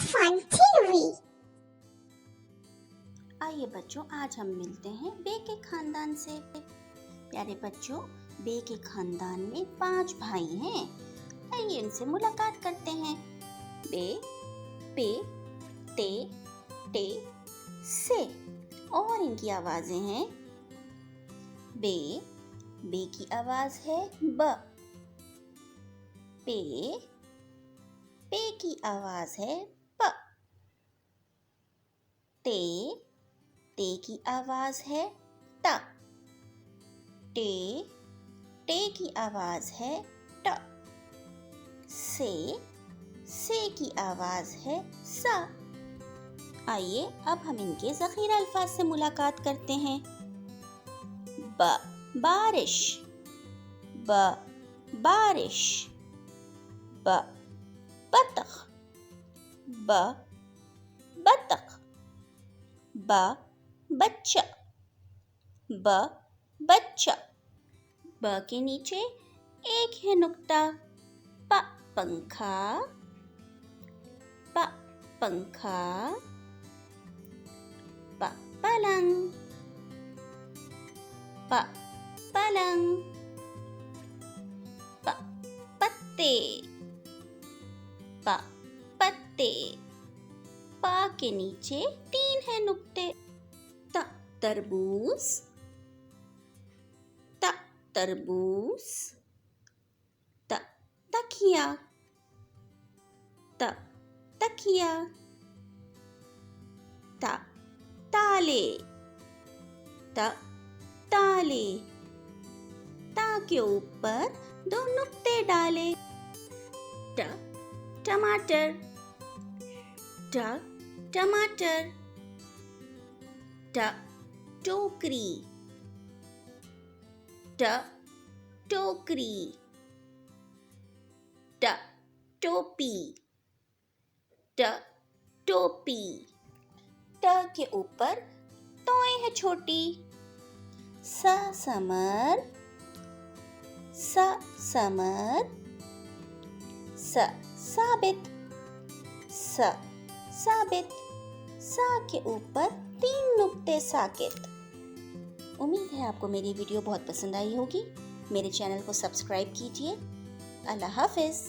fun theory. आइए बच्चों, आज हम मिलते हैं बे के खानदान से। प्यारे बच्चों, बे के खानदान में 5 भाई हैं। आइए इनसे मुलाकात करते हैं। बे, पे, ते, टे, से। और इनकी आवाजें हैं। बे, बे की आवाज है ब। पे, पे की आवाज है प। ते, ते की आवाज है ट। टे, टे की आवाज है ट। से की आवाज है सा। आइए अब हम इनके ज़ख़ीरा अल्फाज से मुलाकात करते हैं। ब, बारिश। ब, बारिश। ब, बतख। ब, बतख। ब, बच्चा। ब, बच्चा। ब के नीचे एक है नुक्ता। प, पंखा। प, पंखा। प, पलंग। प, पलंग। प, पत्ते। प, पत्ते। प के नीचे 3 है नुक्ते। त, तरबूज। त, तरबूज। त, तकिया। त, तकिया। ता, ताले। त, ताले। ता के ऊपर 2 नुक्ते डाले। ट, टमाटर। ट, टमाटर। ट, टोकरी। ट, टोकरी। ट, टोपी। ट, टोपी। ट के ऊपर तोय है छोटी। स, समर। स, समर। स, साबित। स, साबित। सा के ऊपर 3 नुक्ते साकित। उम्मीद है आपको मेरी वीडियो बहुत पसंद आई होगी। मेरे चैनल को सब्सक्राइब कीजिए। अल्लाह हाफिज़।